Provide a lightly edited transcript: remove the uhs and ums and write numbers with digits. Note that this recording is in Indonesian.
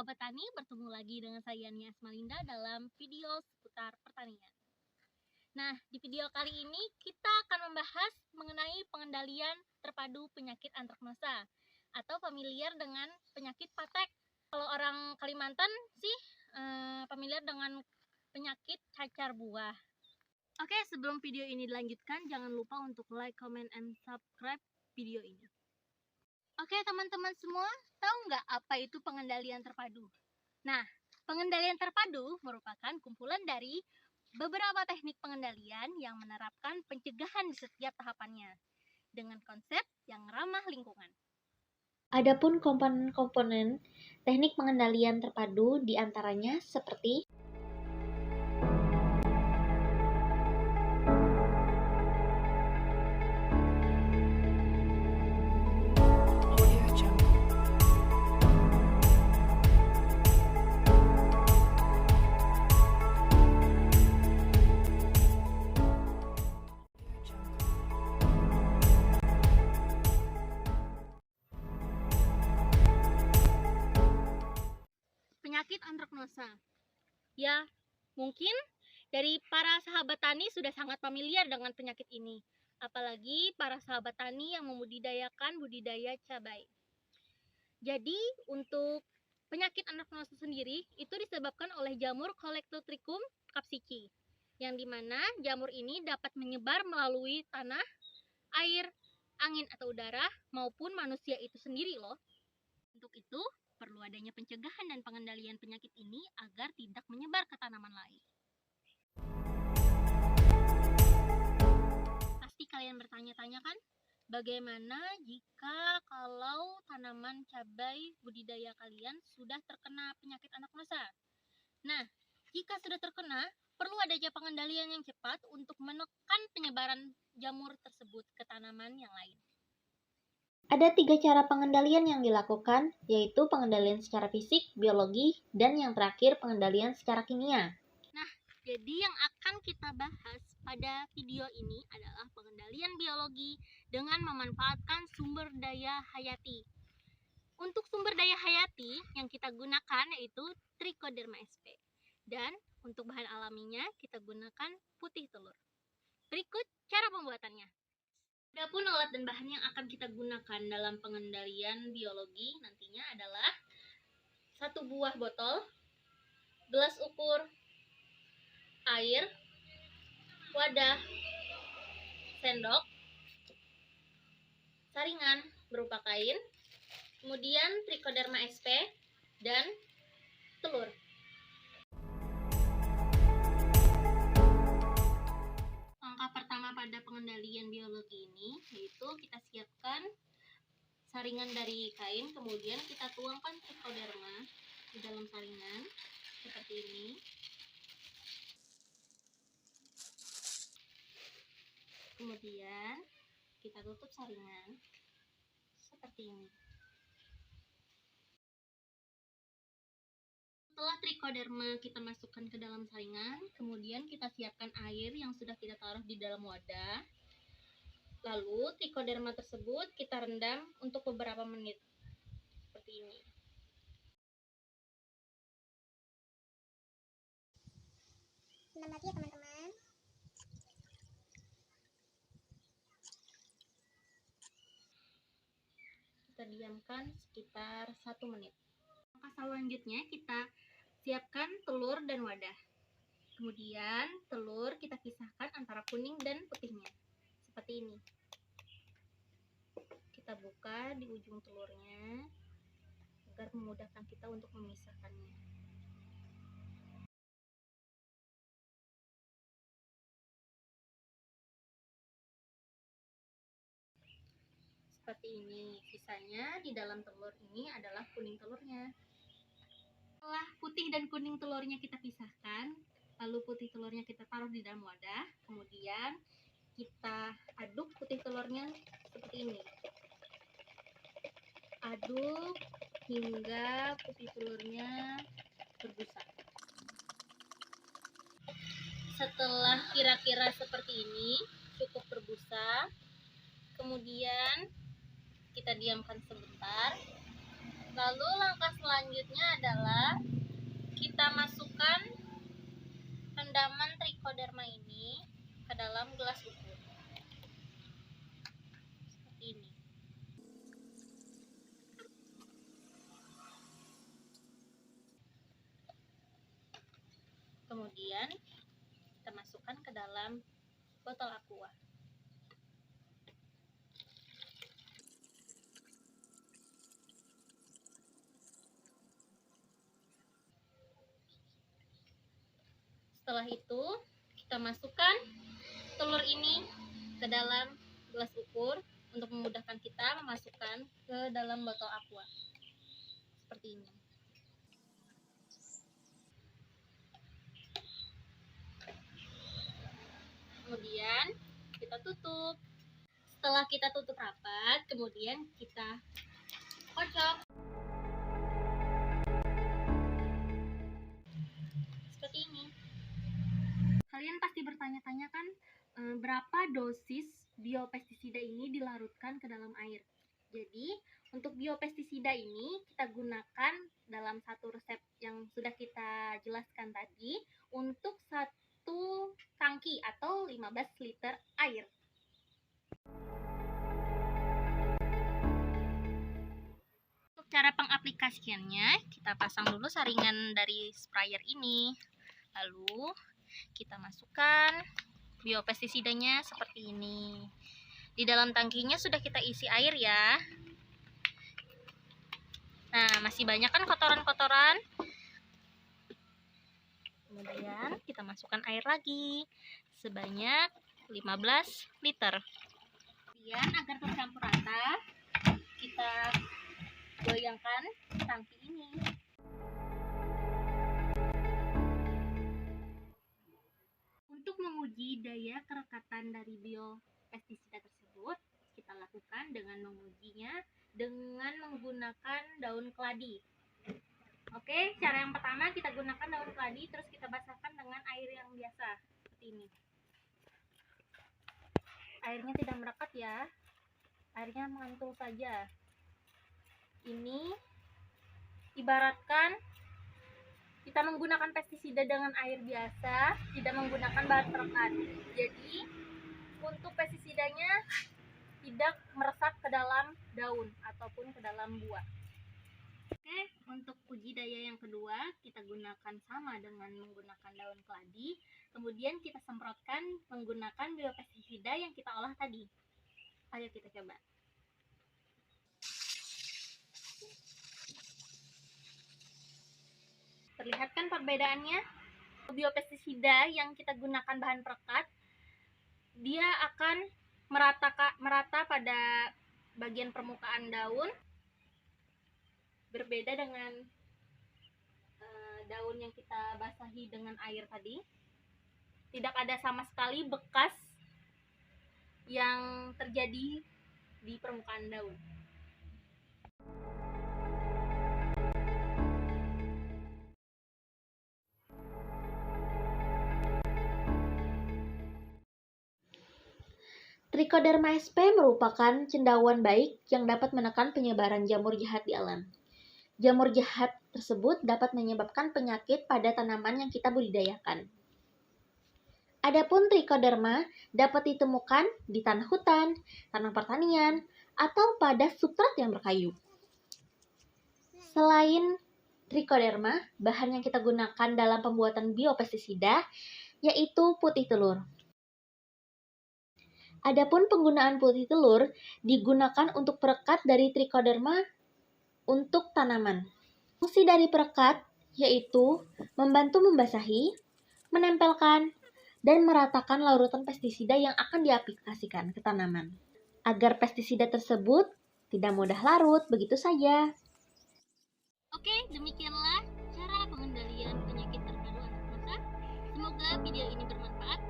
sahabat tani, bertemu lagi dengan saya Nia Asmalinda dalam video seputar pertanian. Nah, di video kali ini kita akan membahas mengenai pengendalian terpadu penyakit antraknosa atau familiar dengan penyakit patek. Kalau orang Kalimantan sih familiar dengan penyakit cacar buah. Oke, sebelum video ini dilanjutkan, jangan lupa untuk like, comment, and subscribe video ini. Oke teman-teman semua, tahu nggak apa itu pengendalian terpadu? Nah, pengendalian terpadu merupakan kumpulan dari beberapa teknik pengendalian yang menerapkan pencegahan di setiap tahapannya dengan konsep yang ramah lingkungan. Adapun komponen-komponen teknik pengendalian terpadu diantaranya seperti penyakit antraknosa. Ya, mungkin dari para sahabat tani sudah sangat familiar dengan penyakit ini. Apalagi para sahabat tani yang membudidayakan budidaya cabai. Jadi, untuk penyakit antraknosa sendiri itu disebabkan oleh jamur Coleotrichum capsicum, yang dimana jamur ini dapat menyebar melalui tanah, air, angin atau udara, maupun manusia itu sendiri loh. Untuk itu, perlu adanya pencegahan dan pengendalian penyakit ini agar tidak menyebar ke tanaman lain. Pasti kalian bertanya-tanya kan, bagaimana jika kalau tanaman cabai budidaya kalian sudah terkena penyakit antraknosa? Nah, jika sudah terkena, perlu adanya pengendalian yang cepat untuk menekan penyebaran jamur tersebut ke tanaman yang lain. ada 3 cara pengendalian yang dilakukan, yaitu pengendalian secara fisik, biologi, dan yang terakhir pengendalian secara kimia. Nah, jadi yang akan kita bahas pada video ini adalah pengendalian biologi dengan memanfaatkan sumber daya hayati. Untuk sumber daya hayati yang kita gunakan yaitu Trichoderma sp. Dan untuk bahan alaminya kita gunakan putih telur. Berikut cara pembuatannya. Adapun alat dan bahan yang akan kita gunakan dalam pengendalian biologi nantinya adalah 1 buah botol, gelas ukur, air, wadah, sendok, saringan berupa kain, kemudian Trichoderma sp, dan telur. Langkah pertama pada pengendalian biologi ini yaitu kita siapkan saringan dari kain, kemudian kita tuangkan Trichoderma di dalam saringan seperti ini. Kemudian kita tutup saringan seperti ini. Setelah Trichoderma kita masukkan ke dalam saringan, kemudian kita siapkan air yang sudah kita taruh di dalam wadah. Lalu Trichoderma tersebut kita rendam untuk beberapa menit seperti ini. Rendam lagi ya teman-teman. Kita diamkan sekitar 1 menit. Langkah selanjutnya kita siapkan telur dan wadah. Kemudian telur kita pisahkan antara kuning dan putihnya seperti ini. Kita buka di ujung telurnya agar memudahkan kita untuk memisahkannya. Seperti ini. Sisanya di dalam telur ini adalah kuning telurnya. Setelah putih dan kuning telurnya kita pisahkan, lalu putih telurnya kita taruh di dalam wadah, kemudian kita aduk putih telurnya seperti ini. Aduk hingga putih telurnya berbusa. Setelah kira-kira seperti ini, cukup berbusa, kemudian kita diamkan sebentar. Lalu langkah selanjutnya adalah kita masukkan rendaman trichoderma ini ke dalam gelas ukur. Seperti ini. Kemudian kita masukkan ke dalam botol aqua. Setelah itu, kita masukkan telur ini ke dalam gelas ukur untuk memudahkan kita memasukkan ke dalam botol aqua. Seperti ini. Kemudian kita tutup. Setelah kita tutup rapat, kemudian kita kocok. Seperti ini. Kalian pasti bertanya-tanya kan, berapa dosis biopestisida ini dilarutkan ke dalam air. Jadi, untuk biopestisida ini kita gunakan dalam satu resep yang sudah kita jelaskan tadi untuk satu tangki atau 15 liter air. Untuk cara pengaplikasiannya, kita pasang dulu saringan dari sprayer ini. Lalu kita masukkan biopestisidanya seperti ini. Di dalam tangkinya sudah kita isi air ya. Nah, masih banyak kan kotoran-kotoran. Kemudian kita masukkan air lagi sebanyak 15 liter. Kemudian agar tercampur rata, kita goyangkan tangki ini. Untuk menguji daya kerekatan dari biopestisida tersebut, kita lakukan dengan mengujinya dengan menggunakan daun keladi. Oke, cara yang pertama kita gunakan daun keladi, terus kita basahkan dengan air yang biasa, seperti ini. Airnya tidak merekat ya, airnya mengantul saja. Ini ibaratkan kita menggunakan pestisida dengan air biasa, tidak menggunakan bahan perekat. Jadi, untuk pestisidanya tidak meresap ke dalam daun ataupun ke dalam buah. Oke, untuk uji daya yang kedua, kita gunakan sama dengan menggunakan daun keladi. Kemudian kita semprotkan menggunakan biopestisida yang kita olah tadi. Ayo kita coba. Terlihat kan perbedaannya? Biopestisida yang kita gunakan bahan perekat, dia akan merata pada bagian permukaan daun, berbeda dengan daun yang kita basahi dengan air tadi. Tidak ada sama sekali bekas yang terjadi di permukaan daun. Trichoderma sp merupakan cendawan baik yang dapat menekan penyebaran jamur jahat di alam. Jamur jahat tersebut dapat menyebabkan penyakit pada tanaman yang kita budidayakan. Adapun trichoderma dapat ditemukan di tanah hutan, tanah pertanian, atau pada substrat yang berkayu. Selain trichoderma, bahan yang kita gunakan dalam pembuatan biopestisida yaitu putih telur. Adapun penggunaan putih telur digunakan untuk perekat dari trichoderma untuk tanaman. Fungsi dari perekat yaitu membantu membasahi, menempelkan, dan meratakan larutan pestisida yang akan diaplikasikan ke tanaman. Agar pestisida tersebut tidak mudah larut begitu saja. Oke, demikianlah cara pengendalian penyakit terpadu anak masa. Semoga video ini bermanfaat